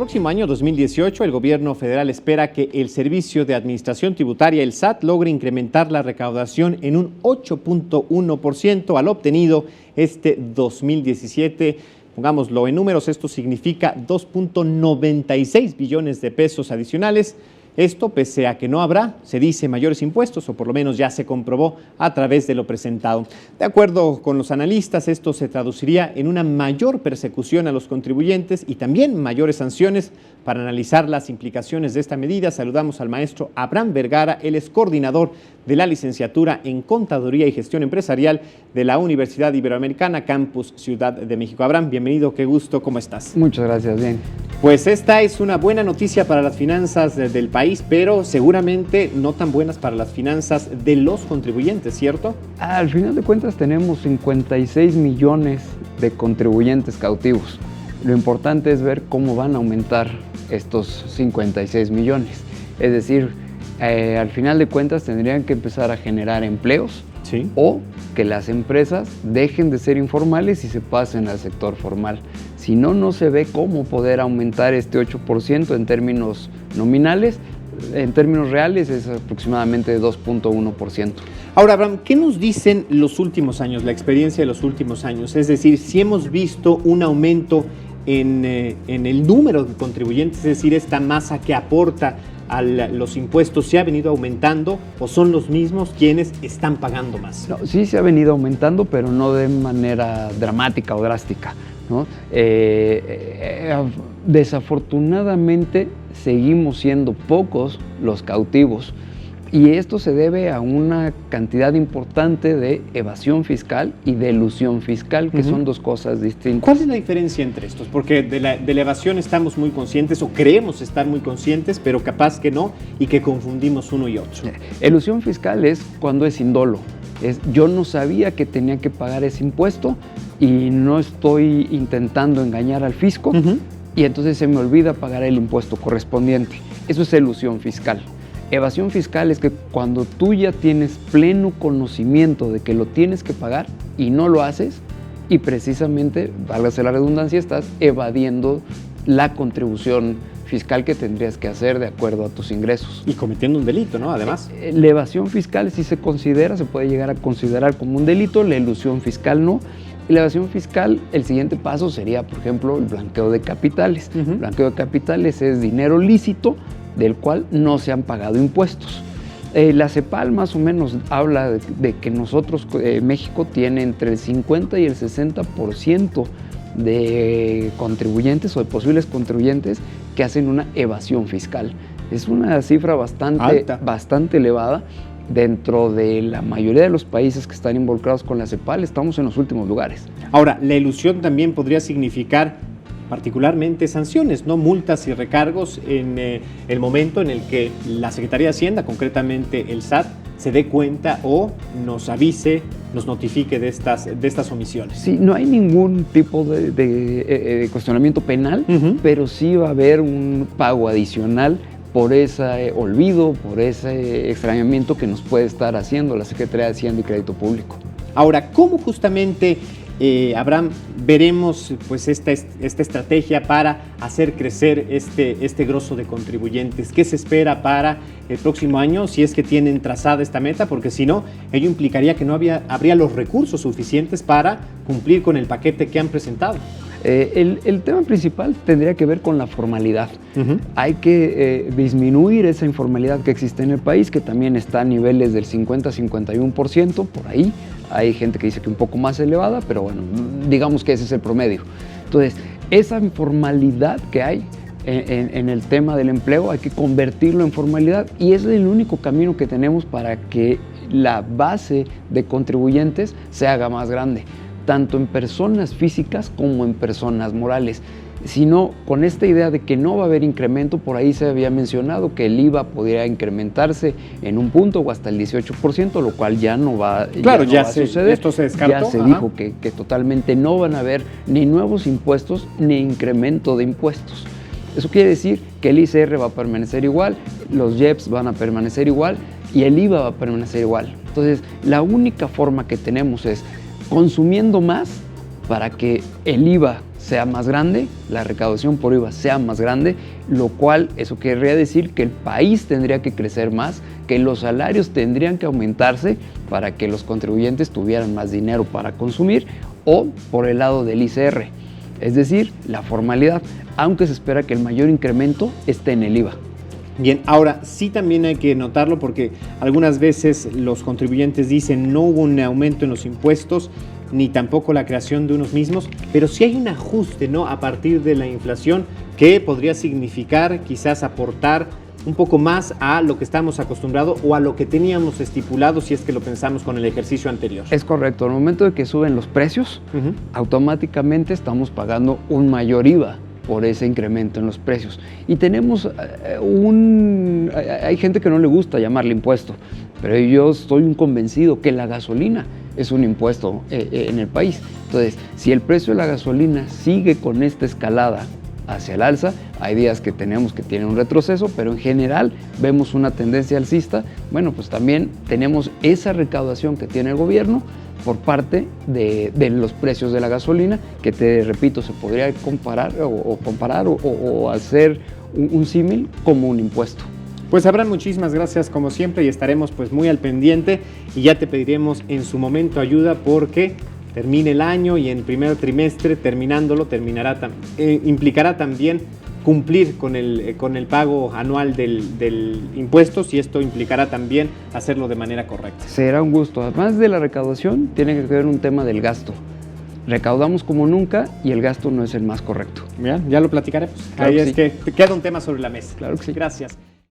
próximo año 2018, el gobierno federal espera que el Servicio de Administración Tributaria, el SAT, logre incrementar la recaudación en un 8.1% al obtenido este 2017. Pongámoslo en números, esto significa 2.96 billones de pesos adicionales. Esto pese a que no habrá, se dice, mayores impuestos, o por lo menos ya se comprobó a través de lo presentado. De acuerdo con los analistas, esto se traduciría en una mayor persecución a los contribuyentes y también mayores sanciones. Para analizar las implicaciones de esta medida, saludamos al maestro Abraham Vergara, él es coordinador de la licenciatura en Contaduría y Gestión Empresarial de la Universidad Iberoamericana, Campus Ciudad de México. Abraham, bienvenido, qué gusto, ¿cómo estás? Muchas gracias, bien. Pues esta es una buena noticia para las finanzas del país, pero seguramente no tan buenas para las finanzas de los contribuyentes, ¿cierto? Al final de cuentas tenemos 56 millones de contribuyentes cautivos. Lo importante es ver cómo van a aumentar estos 56 millones. Es decir, al final de cuentas tendrían que empezar a generar empleos, ¿sí?, o que las empresas dejen de ser informales y se pasen al sector formal. Si no, no se ve cómo poder aumentar este 8% en términos nominales. En términos reales es aproximadamente 2.1%. Ahora, Abraham, ¿qué nos dicen los últimos años, la experiencia de los últimos años? Es decir, si hemos visto un aumento en el número de contribuyentes, es decir, esta masa que aporta a los impuestos, ¿se ha venido aumentando o son los mismos quienes están pagando más? No, sí se ha venido aumentando, pero no de manera dramática o drástica, ¿no? Desafortunadamente seguimos siendo pocos los cautivos y esto se debe a una cantidad importante de evasión fiscal y de elusión fiscal, que son dos cosas distintas. ¿Cuál es la diferencia entre estos? Porque de la evasión estamos muy conscientes o creemos estar muy conscientes, pero capaz que no y que confundimos uno y otro. Elusión fiscal es cuando es indolo. Yo no sabía que tenía que pagar ese impuesto y no estoy intentando engañar al fisco, y entonces se me olvida pagar el impuesto correspondiente. Eso es elusión fiscal. Evasión fiscal es que cuando tú ya tienes pleno conocimiento de que lo tienes que pagar y no lo haces, y precisamente, válgase la redundancia, estás evadiendo la contribución fiscal que tendrías que hacer de acuerdo a tus ingresos. Y cometiendo un delito, ¿no? Además. La evasión fiscal sí se puede llegar a considerar como un delito, la elusión fiscal no. Y la evasión fiscal, el siguiente paso sería, por ejemplo, el blanqueo de capitales. El blanqueo de capitales es dinero lícito del cual no se han pagado impuestos. La CEPAL más o menos habla de que nosotros, México, tiene entre el 50 y el 60% de contribuyentes o de posibles contribuyentes que hacen una evasión fiscal. Es una cifra bastante elevada. Dentro de la mayoría de los países que están involucrados con la CEPAL, estamos en los últimos lugares. Ahora, la elusión también podría significar particularmente sanciones, ¿no? Multas y recargos en el momento en el que la Secretaría de Hacienda, concretamente el SAT, se dé cuenta o nos avise, nos notifique de estas omisiones. Sí, no hay ningún tipo de cuestionamiento penal, pero sí va a haber un pago adicional por ese olvido, por ese extrañamiento que nos puede estar haciendo la Secretaría de Hacienda y Crédito Público. Ahora, ¿cómo justamente, Abraham, veremos pues esta estrategia para hacer crecer este grosso de contribuyentes? ¿Qué se espera para el próximo año, si es que tienen trazada esta meta? Porque si no, ello implicaría que no habría los recursos suficientes para cumplir con el paquete que han presentado. El tema principal tendría que ver con la formalidad. Hay que disminuir esa informalidad que existe en el país, que también está a niveles del 50-51%, por ahí. Hay gente que dice que un poco más elevada, pero bueno, digamos que ese es el promedio. Entonces, esa informalidad que hay en el tema del empleo hay que convertirlo en formalidad, y es el único camino que tenemos para que la base de contribuyentes se haga más grande, tanto en personas físicas como en personas morales. Sino con esta idea de que no va a haber incremento, por ahí se había mencionado que el IVA podría incrementarse en un punto o hasta el 18%, lo cual ya no va, ya a suceder. Esto se descartó. Ya se dijo que totalmente no van a haber ni nuevos impuestos ni incremento de impuestos. Eso quiere decir que el ICR va a permanecer igual, los IEPS van a permanecer igual y el IVA va a permanecer igual. Entonces, la única forma que tenemos es consumiendo más para que el IVA sea más grande, la recaudación por IVA sea más grande, lo cual eso querría decir que el país tendría que crecer más, que los salarios tendrían que aumentarse para que los contribuyentes tuvieran más dinero para consumir, o por el lado del ICR, es decir, la formalidad, aunque se espera que el mayor incremento esté en el IVA. Bien, ahora sí también hay que notarlo porque algunas veces los contribuyentes dicen no hubo un aumento en los impuestos ni tampoco la creación de unos mismos, pero sí hay un ajuste, ¿no?, a partir de la inflación que podría significar quizás aportar un poco más a lo que estamos acostumbrados o a lo que teníamos estipulado si es que lo pensamos con el ejercicio anterior. Es correcto, al momento de que suben los precios, automáticamente estamos pagando un mayor IVA por ese incremento en los precios. Y tenemos hay gente que no le gusta llamarle impuesto, pero yo estoy convencido que la gasolina es un impuesto en el país. Entonces, si el precio de la gasolina sigue con esta escalada hacia el alza, hay días que tenemos que tiene un retroceso, pero en general vemos una tendencia alcista. Bueno, pues también tenemos esa recaudación que tiene el gobierno por parte de los precios de la gasolina, que te repito, se podría comparar o hacer un símil como un impuesto. Pues Abraham, muchísimas gracias como siempre y estaremos pues muy al pendiente y ya te pediremos en su momento ayuda porque termine el año y en primer trimestre terminándolo implicará también cumplir con el pago anual del impuesto y esto implicará también hacerlo de manera correcta. Será un gusto. Además de la recaudación, tiene que ver un tema del gasto. Recaudamos como nunca y el gasto no es el más correcto. Bien, ya lo platicaremos. Claro Ahí que es sí. que queda un tema sobre la mesa. Claro que sí. Gracias.